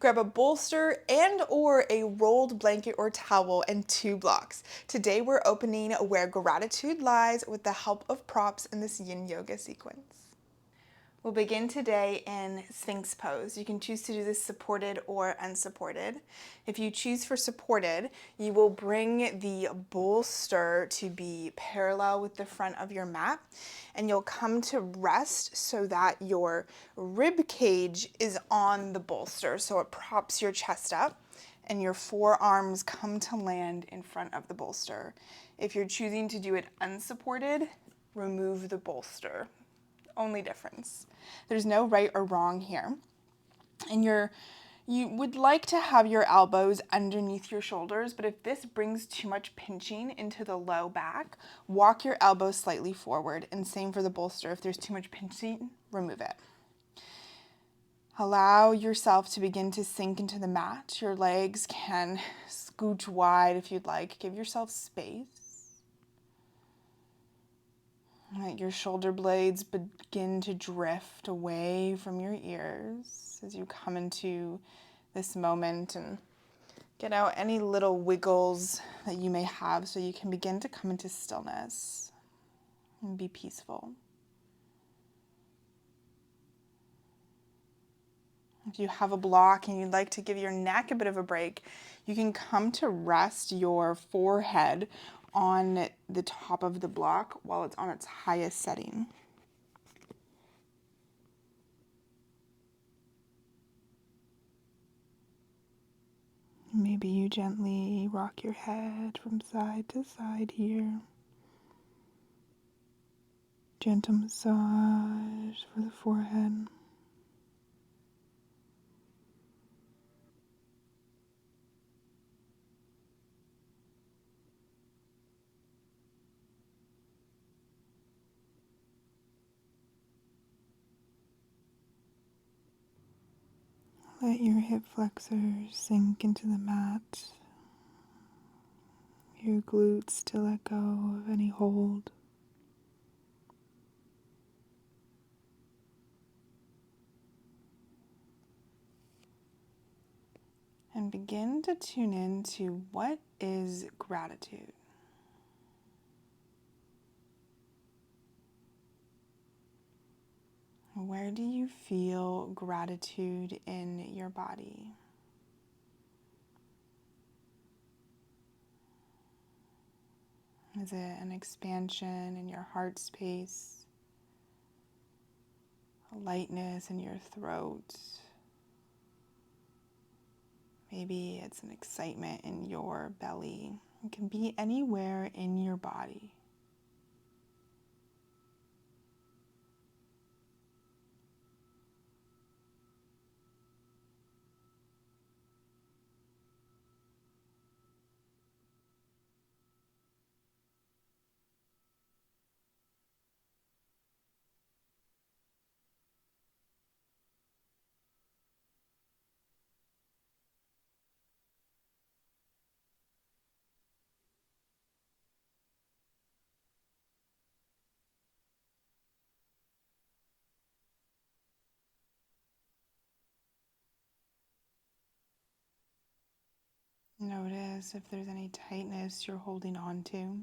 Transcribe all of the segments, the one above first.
Grab a bolster and or a rolled blanket or towel and 2 blocks. Today we're opening Where Gratitude Lies with the help of props in this yin yoga sequence. We'll begin today in Sphinx pose. You can choose to do this supported or unsupported. If you choose for supported, you will bring the bolster to be parallel with the front of your mat, and you'll come to rest so that your rib cage is on the bolster, so it props your chest up, and your forearms come to land in front of the bolster. If you're choosing to do it unsupported, remove the bolster. Only difference. There's no right or wrong here. And you would like to have your elbows underneath your shoulders, but if this brings too much pinching into the low back, walk your elbows slightly forward. And same for the bolster. If there's too much pinching, remove it. Allow yourself to begin to sink into the mat. Your legs can scooch wide if you'd like. Give yourself space. Let your shoulder blades begin to drift away from your ears as you come into this moment, and get out any little wiggles that you may have so you can begin to come into stillness and be peaceful. If you have a block and you'd like to give your neck a bit of a break, you can come to rest your forehead on the top of the block while it's on its highest setting. Maybe you gently rock your head from side to side here. Gentle massage for the forehead. Let your hip flexors sink into the mat. Your glutes to let go of any hold. And begin to tune in to what is gratitude. Where do you feel gratitude in your body? Is it an expansion in your heart space? A lightness in your throat? Maybe it's an excitement in your belly. It can be anywhere in your body. Notice if there's any tightness you're holding on to.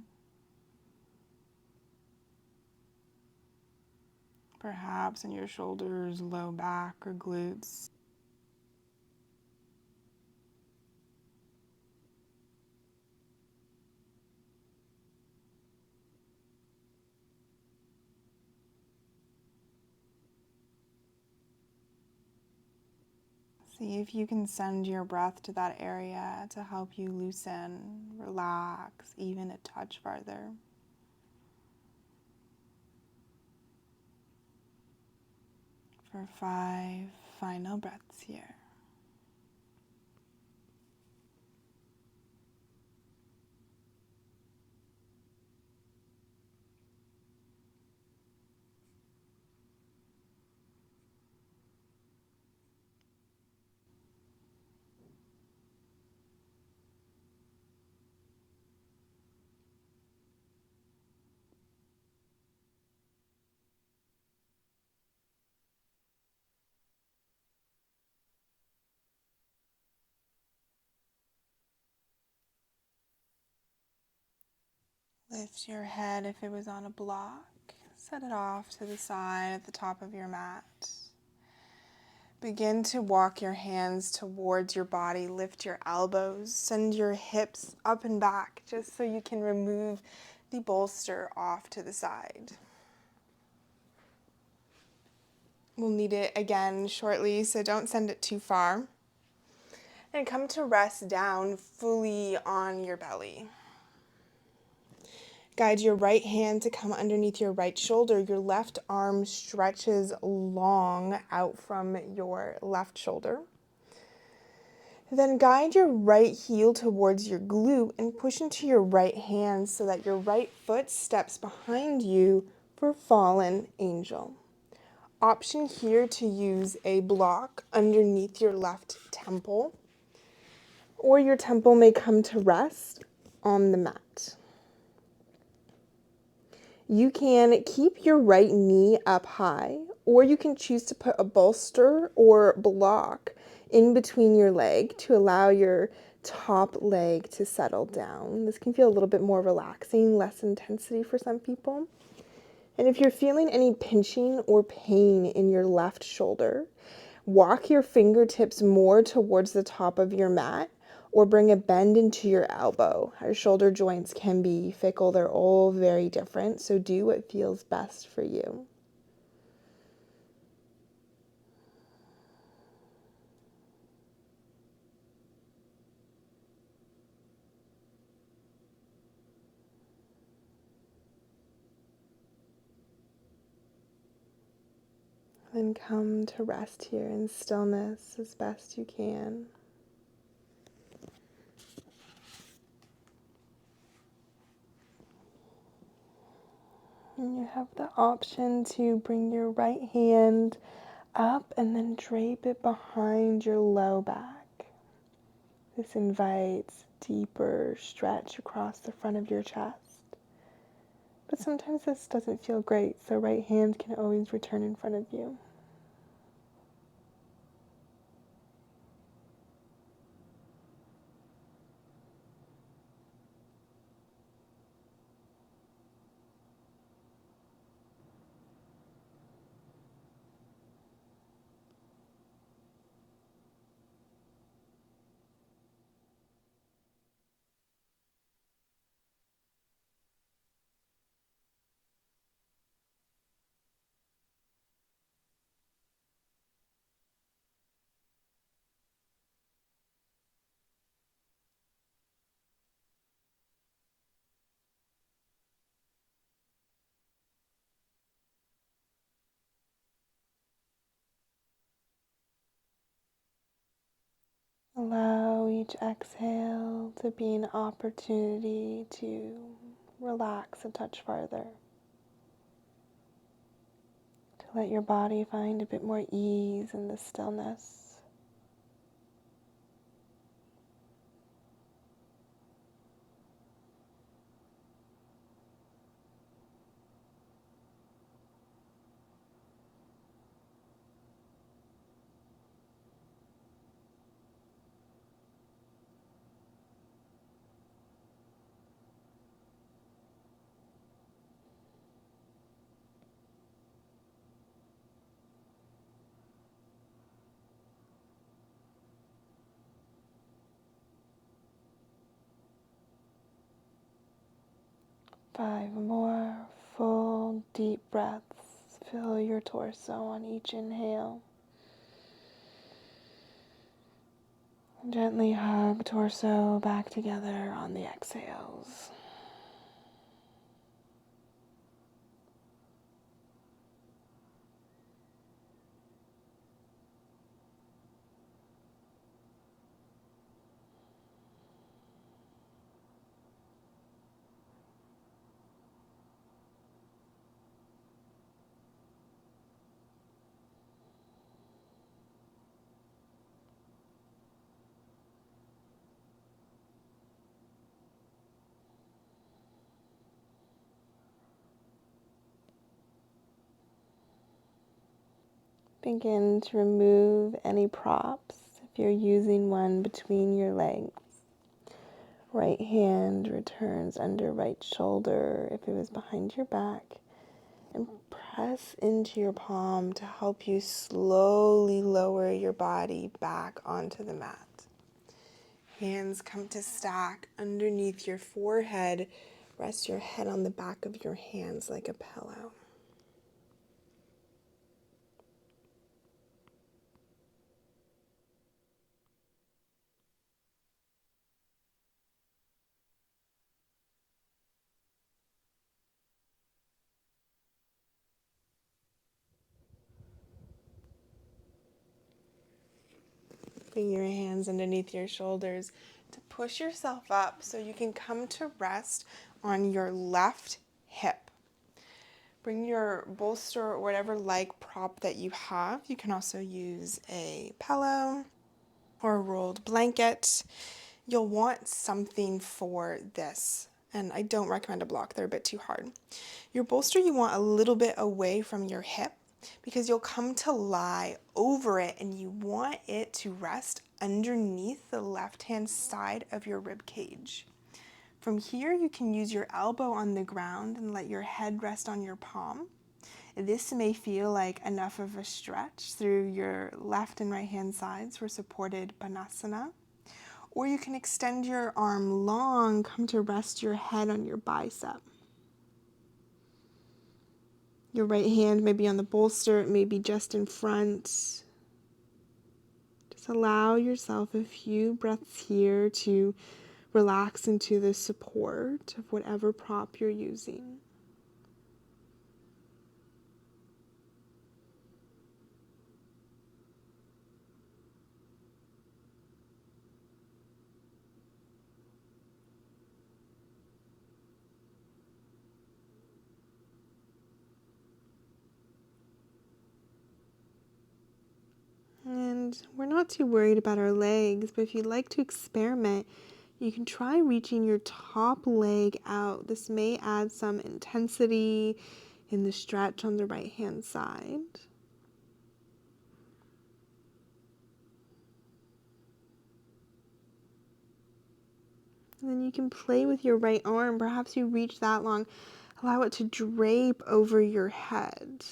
Perhaps in your shoulders, low back, or glutes. See if you can send your breath to that area to help you loosen, relax, even a touch farther. For 5 final breaths here. Lift your head if it was on a block. Set it off to the side at the top of your mat. Begin to walk your hands towards your body. Lift your elbows. Send your hips up and back just so you can remove the bolster off to the side. We'll need it again shortly, so don't send it too far. And come to rest down fully on your belly. Guide your right hand to come underneath your right shoulder. Your left arm stretches long out from your left shoulder. Then guide your right heel towards your glute and push into your right hand so that your right foot steps behind you for fallen angel. Option here to use a block underneath your left temple, or your temple may come to rest on the mat. You can keep your right knee up high, or you can choose to put a bolster or block in between your leg to allow your top leg to settle down. This can feel a little bit more relaxing, less intensity for some people. And if you're feeling any pinching or pain in your left shoulder, walk your fingertips more towards the top of your mat or bring a bend into your elbow. Our shoulder joints can be fickle. They're all very different, so do what feels best for you. Then come to rest here in stillness as best you can. And you have the option to bring your right hand up and then drape it behind your low back. This invites deeper stretch across the front of your chest. But sometimes this doesn't feel great, so right hand can always return in front of you. Allow each exhale to be an opportunity to relax a touch farther, to let your body find a bit more ease in the stillness. Five more full deep breaths. Fill your torso on each inhale. Gently hug torso back together on the exhales. Begin to remove any props if you're using one between your legs. Right hand returns under right shoulder if it was behind your back. And press into your palm to help you slowly lower your body back onto the mat. Hands come to stack underneath your forehead. Rest your head on the back of your hands like a pillow. Bring your hands underneath your shoulders to push yourself up so you can come to rest on your left hip. Bring your bolster or whatever leg prop that you have. You can also use a pillow or a rolled blanket. You'll want something for this, and I don't recommend a block, they're a bit too hard. Your bolster you want a little bit away from your hip because you'll come to lie over it and you want it to rest underneath the left-hand side of your rib cage. From here, you can use your elbow on the ground and let your head rest on your palm. This may feel like enough of a stretch through your left and right hand sides for supported Panasana. Or you can extend your arm long, come to rest your head on your bicep. Your right hand may be on the bolster, it may be just in front. Just allow yourself a few breaths here to relax into the support of whatever prop you're using. And we're not too worried about our legs, but if you'd like to experiment, you can try reaching your top leg out. This may add some intensity in the stretch on the right hand side. And then you can play with your right arm. Perhaps you reach that long. Allow it to drape over your head.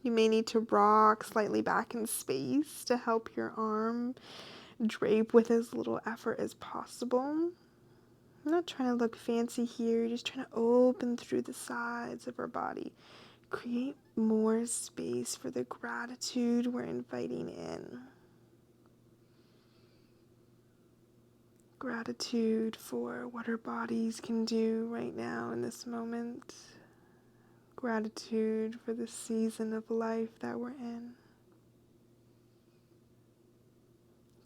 You may need to rock slightly back in space to help your arm drape with as little effort as possible. I'm not trying to look fancy here, just trying to open through the sides of our body. Create more space for the gratitude we're inviting in. Gratitude for what our bodies can do right now in this moment. Gratitude for the season of life that we're in.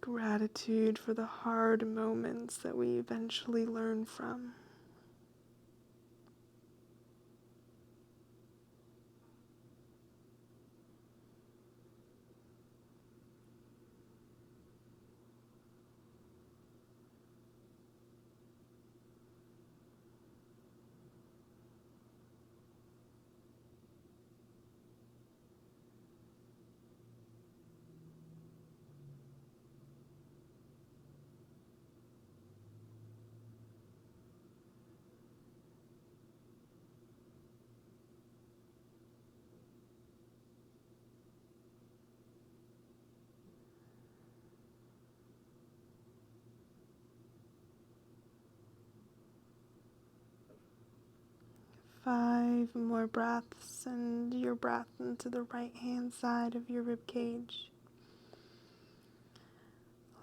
Gratitude for the hard moments that we eventually learn from. Five more breaths. Send your breath into the right hand side of your rib cage.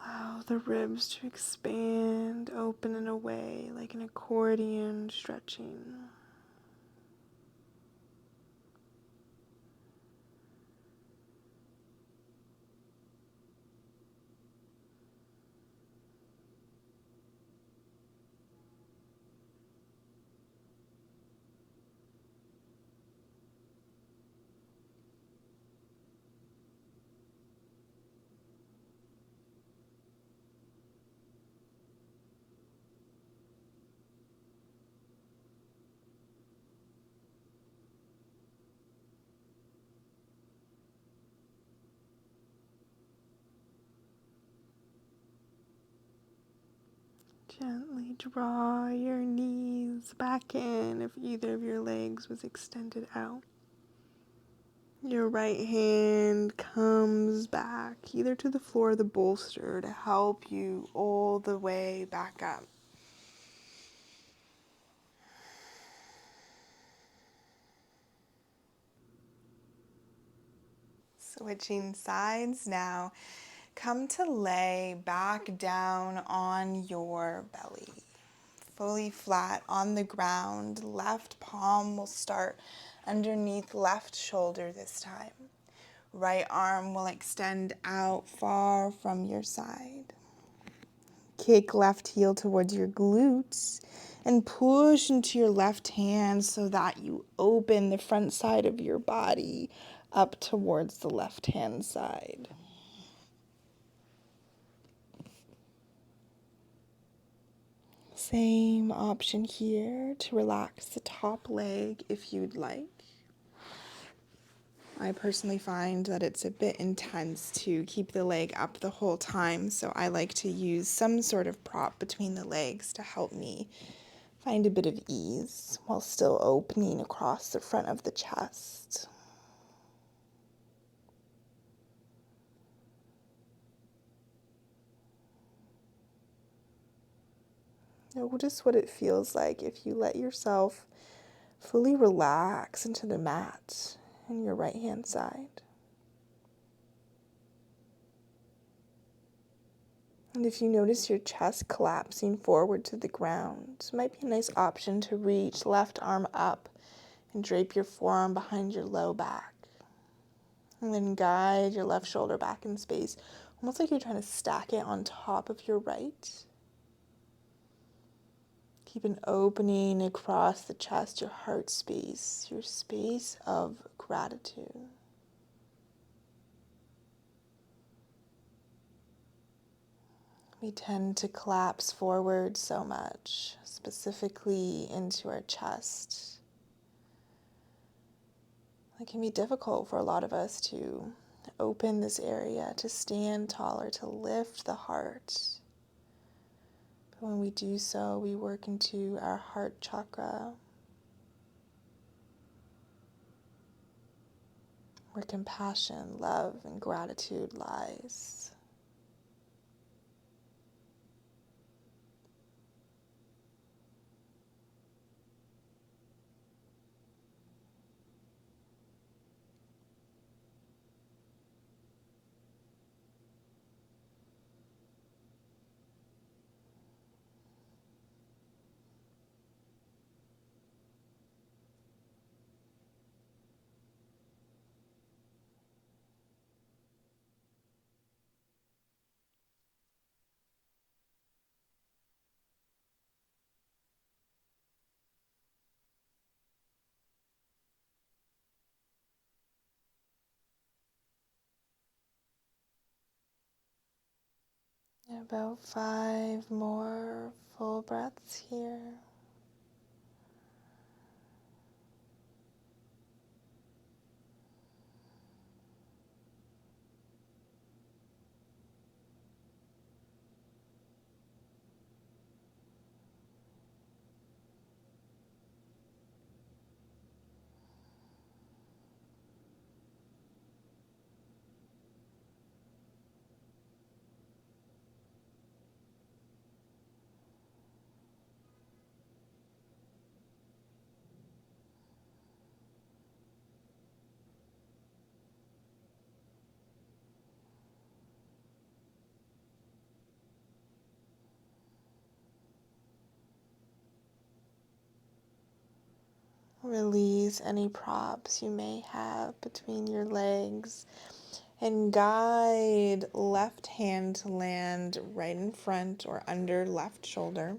Allow the ribs to expand, open and away like an accordion stretching. Gently Draw your knees back in if either of your legs was extended out. Your right hand comes back either to the floor or the bolster to help you all the way back up. Switching sides now. Come to lay back down on your belly. Fully flat on the ground. Left palm will start underneath left shoulder this time. Right arm will extend out far from your side. Kick left heel towards your glutes and push into your left hand so that you open the front side of your body up towards the left hand side. Same option here to relax the top leg if you'd like. I personally find that it's a bit intense to keep the leg up the whole time, so I like to use some sort of prop between the legs to help me find a bit of ease while still opening across the front of the chest. Notice what it feels like if you let yourself fully relax into the mat on your right hand side. And if you notice your chest collapsing forward to the ground, it might be a nice option to reach left arm up and drape your forearm behind your low back. And then guide your left shoulder back in space, almost like you're trying to stack it on top of your right. Keep an opening across the chest, your heart space, your space of gratitude. We tend to collapse forward so much, specifically into our chest. It can be difficult for a lot of us to open this area, to stand taller, to lift the heart. But when we do so, we work into our heart chakra, where compassion, love, and gratitude lies. About 5 more full breaths here. Release any props you may have between your legs and guide left hand to land right in front or under left shoulder.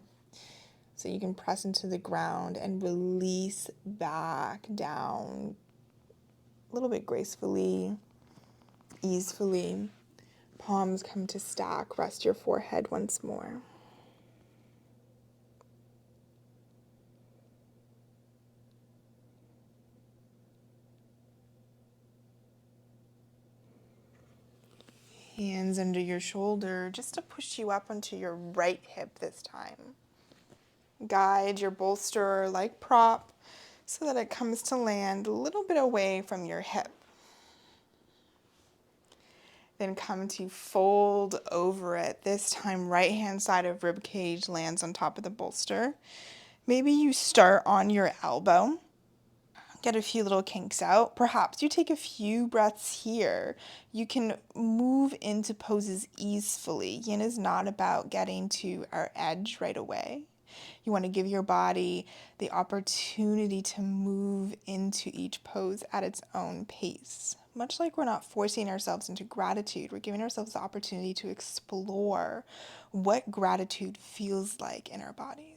So you can press into the ground and release back down a little bit gracefully, easefully. Palms come to stack. Rest your forehead once more. Hands under your shoulder just to push you up onto your right hip this time. Guide your bolster like prop so that it comes to land a little bit away from your hip. Then come to fold over it. This time, right hand side of rib cage lands on top of the bolster. Maybe you start on your elbow. Get a few little kinks out. Perhaps you take a few breaths here. You can move into poses easefully. Yin is not about getting to our edge right away. You want to give your body the opportunity to move into each pose at its own pace. Much like we're not forcing ourselves into gratitude, we're giving ourselves the opportunity to explore what gratitude feels like in our bodies.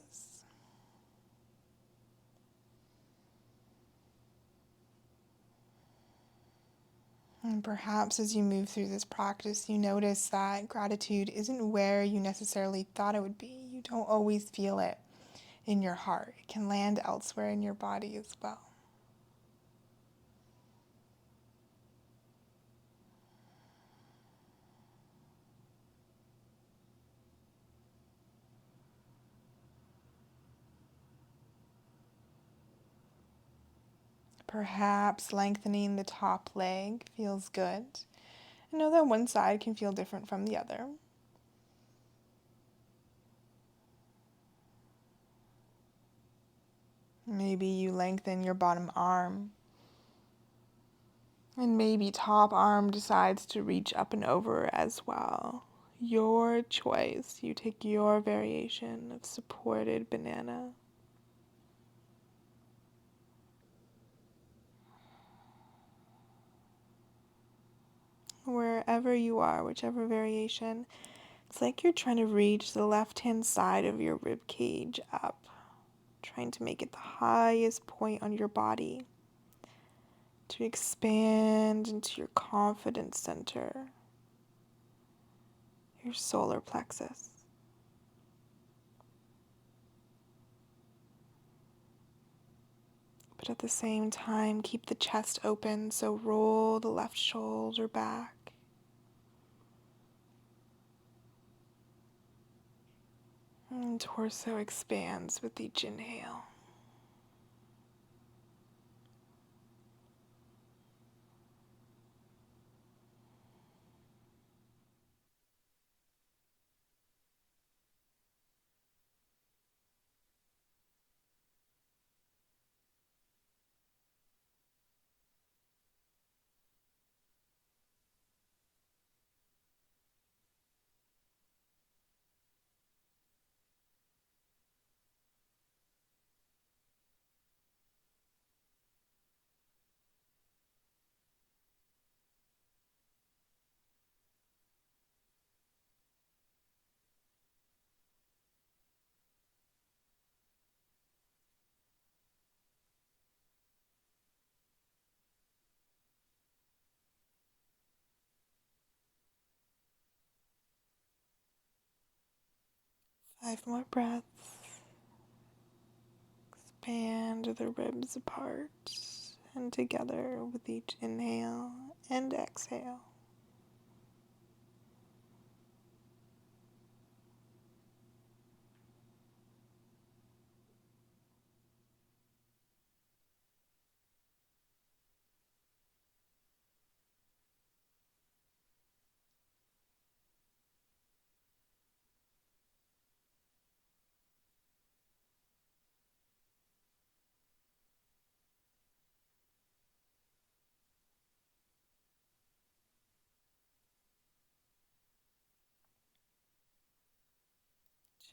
And perhaps as you move through this practice, you notice that gratitude isn't where you necessarily thought it would be. You don't always feel it in your heart. It can land elsewhere in your body as well. Perhaps lengthening the top leg feels good. I know that one side can feel different from the other. Maybe you lengthen your bottom arm. And maybe top arm decides to reach up and over as well. Your choice. You take your variation of supported banana. Wherever you are, whichever variation, it's like you're trying to reach the left-hand side of your rib cage up, trying to make it the highest point on your body, to expand into your confidence center, your solar plexus. But at the same time, keep the chest open, so roll the left shoulder back. And torso expands with each inhale. Five more breaths. Expand the ribs apart and together with each inhale and exhale.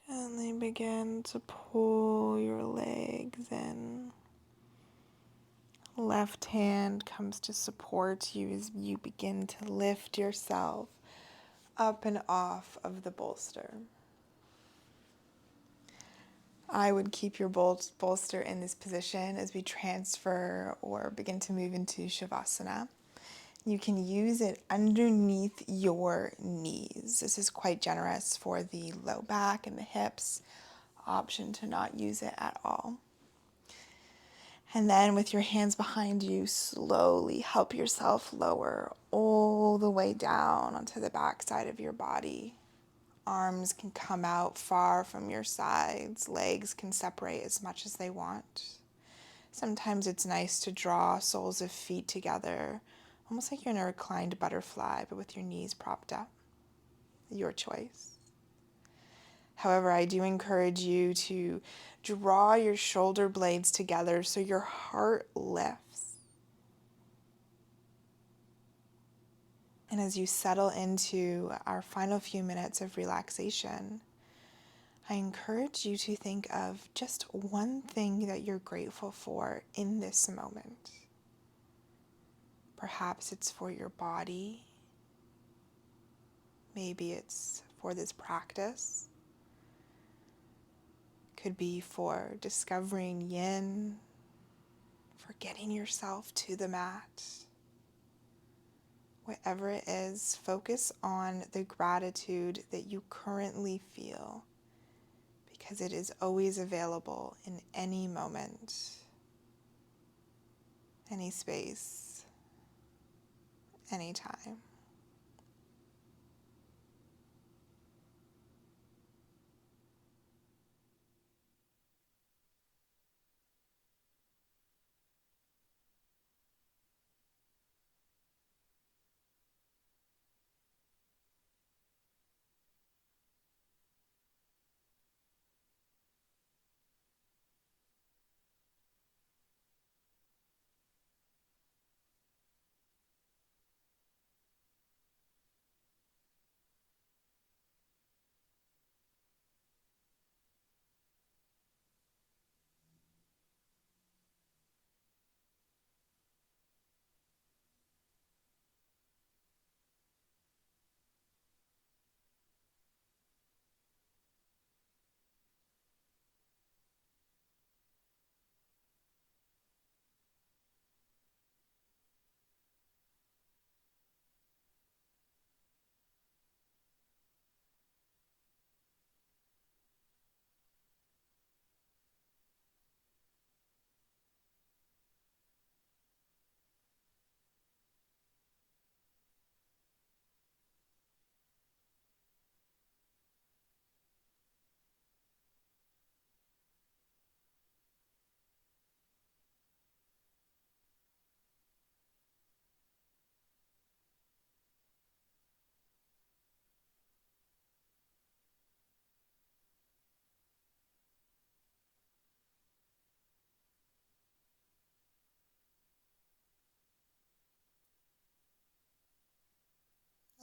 Gently begin to pull your legs in. Left hand comes to support you as you begin to lift yourself up and off of the bolster. I would keep your bolster in this position as we transfer or begin to move into Shavasana. You can use it underneath your knees. This is quite generous for the low back and the hips. Option to not use it at all. And then with your hands behind you, slowly help yourself lower all the way down onto the back side of your body, Arms can come out far from your sides. Legs can separate as much as they want. Sometimes it's nice to draw soles of feet together, almost like you're in a reclined butterfly, but with your knees propped up. Your choice. However, I do encourage you to draw your shoulder blades together so your heart lifts. And as you settle into our final few minutes of relaxation, I encourage you to think of just one thing that you're grateful for in this moment. Perhaps it's for your body. Maybe it's for this practice. Could be for discovering yin, for getting yourself to the mat. Whatever it is, focus on the gratitude that you currently feel, because it is always available in any moment, any space, anytime.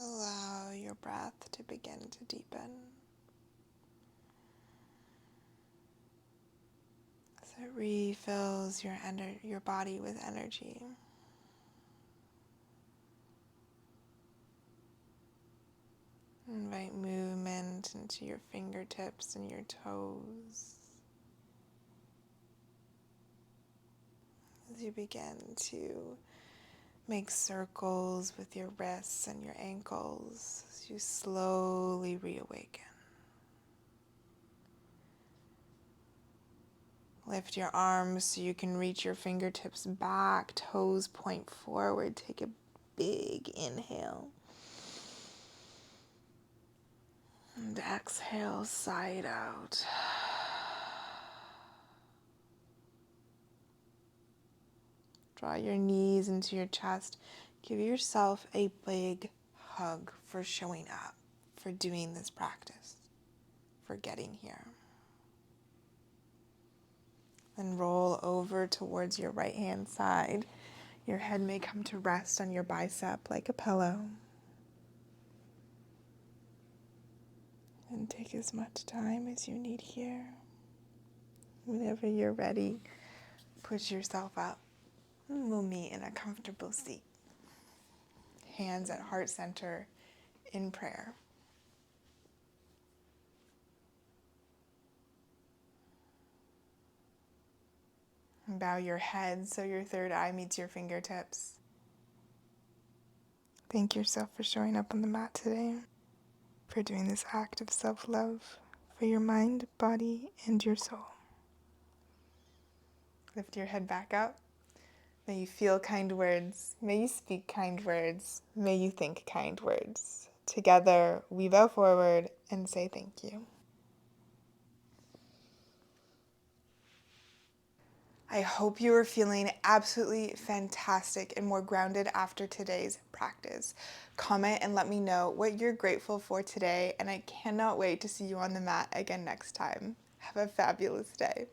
Allow your breath to begin to deepen as it refills your body with energy. Invite movement into your fingertips and your toes as you begin to make circles with your wrists and your ankles as you slowly reawaken. Lift your arms so you can reach your fingertips back, toes point forward. Take a big inhale. And exhale, side out. Draw your knees into your chest. Give yourself a big hug for showing up, for doing this practice, for getting here. Then roll over towards your right hand side. Your head may come to rest on your bicep like a pillow. And take as much time as you need here. Whenever you're ready, push yourself up. And we'll meet in a comfortable seat. Hands at heart center in prayer. And bow your head so your third eye meets your fingertips. Thank yourself for showing up on the mat today, for doing this act of self-love for your mind, body, and your soul. Lift your head back up. May you feel kind words. May you speak kind words. May you think kind words. Together, we bow forward and say thank you. I hope you are feeling absolutely fantastic and more grounded after today's practice. Comment and let me know what you're grateful for today, and I cannot wait to see you on the mat again next time. Have a fabulous day.